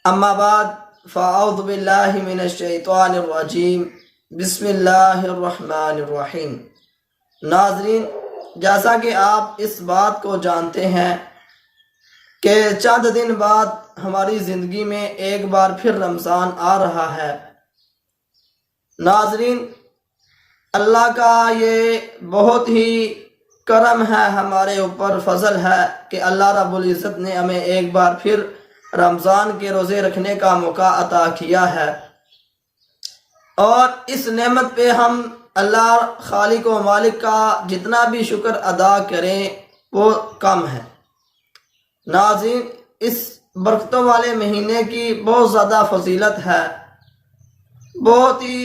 اما بعد فاعوذ باللہ من الشیطان الرجیم بسم اللہ الرحمن الرحیم۔ ناظرین، جیسا کہ آپ اس بات کو جانتے ہیں کہ چند دن بعد ہماری زندگی میں ایک بار پھر رمضان آ رہا ہے۔ ناظرین، اللہ کا یہ بہت ہی کرم ہے، ہمارے اوپر فضل ہے کہ اللہ رب العزت نے ہمیں ایک بار پھر رمضان کے روزے رکھنے کا موقع عطا کیا ہے، اور اس نعمت پہ ہم اللہ خالق و مالک کا جتنا بھی شکر ادا کریں وہ کم ہے۔ ناظرین، اس برکتوں والے مہینے کی بہت زیادہ فضیلت ہے، بہت ہی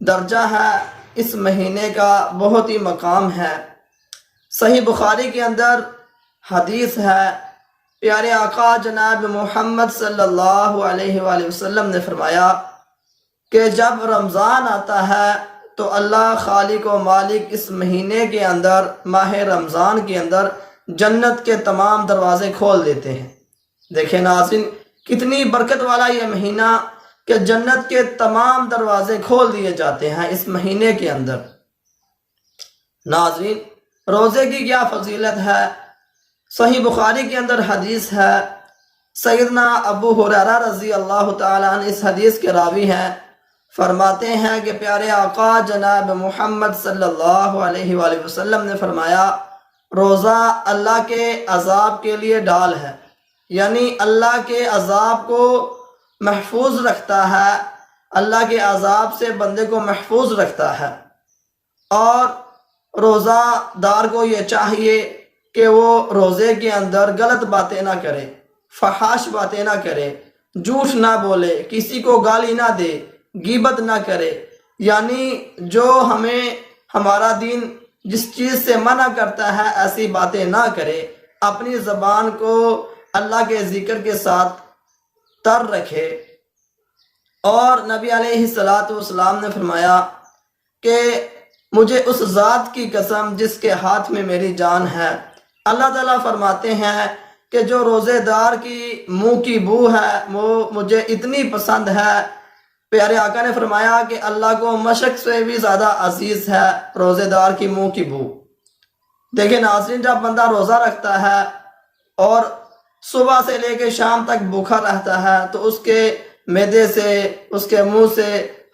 درجہ ہے، اس مہینے کا بہت ہی مقام ہے۔ صحیح بخاری کے اندر حدیث ہے، پیارے آقا جناب محمد صلی اللہ علیہ وآلہ وسلم نے فرمایا کہ جب رمضان آتا ہے تو اللہ خالق و مالک اس مہینے کے اندر، ماہ رمضان کے اندر، جنت کے تمام دروازے کھول دیتے ہیں۔ دیکھیں ناظرین، کتنی برکت والا یہ مہینہ کہ جنت کے تمام دروازے کھول دیے جاتے ہیں اس مہینے کے اندر۔ ناظرین، روزے کی کیا فضیلت ہے؟ صحیح بخاری کے اندر حدیث ہے، سیدنا ابو ہریرہ رضی اللہ تعالیٰ عنہ اس حدیث کے راوی ہیں، فرماتے ہیں کہ پیارے آقا جناب محمد صلی اللہ علیہ وآلہ وسلم نے فرمایا، روزہ اللہ کے عذاب کے لیے ڈال ہے، یعنی اللہ کے عذاب کو محفوظ رکھتا ہے، اللہ کے عذاب سے بندے کو محفوظ رکھتا ہے۔ اور روزہ دار کو یہ چاہیے کہ وہ روزے کے اندر غلط باتیں نہ کرے، فحش باتیں نہ کرے، جھوٹ نہ بولے، کسی کو گالی نہ دے، غیبت نہ کرے، یعنی جو ہمیں ہمارا دین جس چیز سے منع کرتا ہے ایسی باتیں نہ کرے، اپنی زبان کو اللہ کے ذکر کے ساتھ تر رکھے۔ اور نبی علیہ السلام نے فرمایا کہ مجھے اس ذات کی قسم جس کے ہاتھ میں میری جان ہے، اللہ تعالیٰ فرماتے ہیں کہ جو روزے دار کی منہ کی بو ہے وہ مجھے اتنی پسند ہے، پیارے آقا نے فرمایا کہ اللہ کو مشک سے بھی زیادہ عزیز ہے روزے دار کی منہ کی بو۔ دیکھیں ناظرین، جب بندہ روزہ رکھتا ہے اور صبح سے لے کے شام تک بھوکا رہتا ہے تو اس کے معدے سے، اس کے منہ سے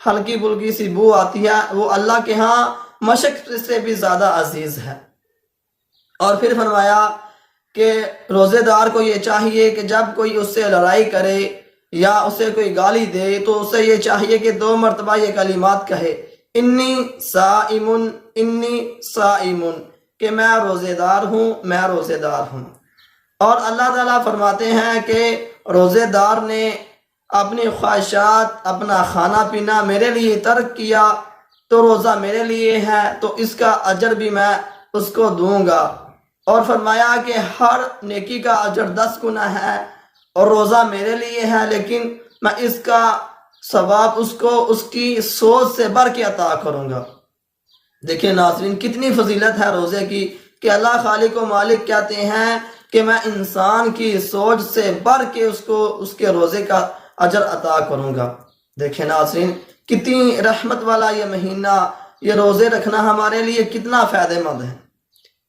ہلکی پھلکی سی بو آتی ہے، وہ اللہ کے ہاں مشک سے بھی زیادہ عزیز ہے۔ اور پھر فرمایا کہ روزے دار کو یہ چاہیے کہ جب کوئی اس سے لڑائی کرے یا اسے کوئی گالی دے تو اسے یہ چاہیے کہ 2 مرتبہ یہ کلمات کہے، انی صائمن، انی صائمن، کہ میں روزے دار ہوں، میں روزے دار ہوں۔ اور اللہ تعالیٰ فرماتے ہیں کہ روزے دار نے اپنی خواہشات، اپنا کھانا پینا میرے لیے ترک کیا تو روزہ میرے لیے ہے، تو اس کا اجر بھی میں اس کو دوں گا۔ اور فرمایا کہ ہر نیکی کا اجر 10 گنا ہے، اور روزہ میرے لیے ہے لیکن میں اس کا ثواب اس کو اس کی سوچ سے بڑھ کے عطا کروں گا۔ دیکھیں ناظرین، کتنی فضیلت ہے روزے کی کہ اللہ خالق و مالک کہتے ہیں کہ میں انسان کی سوچ سے بڑھ کے اس کو اس کے روزے کا اجر عطا کروں گا۔ دیکھیں ناظرین، کتنی رحمت والا یہ مہینہ، یہ روزے رکھنا ہمارے لیے کتنا فائدہ مند ہے۔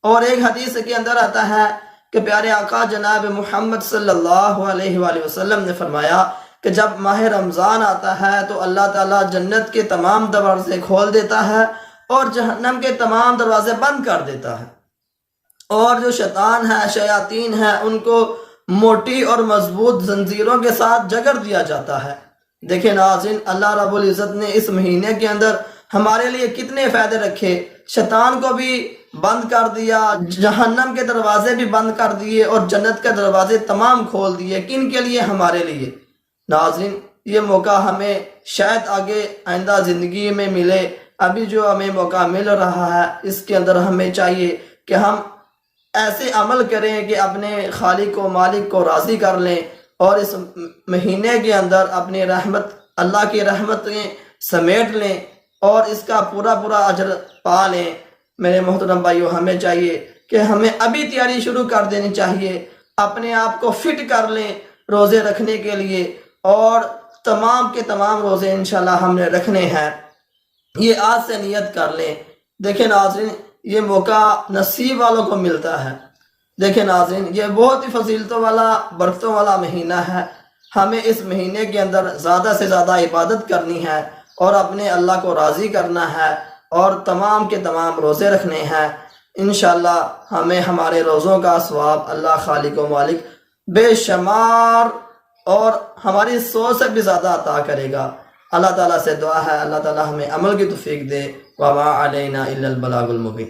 اور ایک حدیث کے اندر آتا ہے کہ پیارے آقا جناب محمد صلی اللہ علیہ وآلہ وسلم نے فرمایا کہ جب ماہ رمضان آتا ہے تو اللہ تعالیٰ جنت کے تمام دروازے کھول دیتا ہے اور جہنم کے تمام دروازے بند کر دیتا ہے، اور جو شیطان ہے، شیاطین ہیں، ان کو موٹی اور مضبوط زنجیروں کے ساتھ جکڑ دیا جاتا ہے۔ دیکھیں ناظرین، اللہ رب العزت نے اس مہینے کے اندر ہمارے لیے کتنے فائدے رکھے، شیطان کو بھی بند کر دیا، جہنم کے دروازے بھی بند کر دیے اور جنت کے دروازے تمام کھول دیے۔ کن کے لیے؟ ہمارے لیے۔ ناظرین، یہ موقع ہمیں شاید آگے آئندہ زندگی میں ملے، ابھی جو ہمیں موقع مل رہا ہے اس کے اندر ہمیں چاہیے کہ ہم ایسے عمل کریں کہ اپنے خالق و مالک کو راضی کر لیں، اور اس مہینے کے اندر اپنی رحمت، اللہ کی رحمتیں سمیٹ لیں اور اس کا پورا اجر پا لیں۔ میرے محترم بھائیو، ہمیں چاہیے کہ ہمیں ابھی تیاری شروع کر دینی چاہیے، اپنے آپ کو فٹ کر لیں، روزے رکھنے کے لیے، اور تمام کے تمام روزے انشاءاللہ ہم نے رکھنے ہیں، یہ آج سے نیت کر لیں۔ دیکھیں ناظرین، یہ موقع نصیب والوں کو ملتا ہے۔ دیکھیں ناظرین، یہ بہت ہی فضیلتوں والا، برکتوں والا مہینہ ہے۔ ہمیں اس مہینے کے اندر زیادہ سے زیادہ عبادت کرنی ہے اور اپنے اللہ کو راضی کرنا ہے، اور تمام کے تمام روزے رکھنے ہیں۔ انشاءاللہ ہمیں ہمارے روزوں کا ثواب اللہ خالق و مالک بے شمار اور ہماری سوچ سے بھی زیادہ عطا کرے گا۔ اللہ تعالیٰ سے دعا ہے اللہ تعالیٰ ہمیں عمل کی توفیق دے۔ وما علینا الا البلاغ المبین۔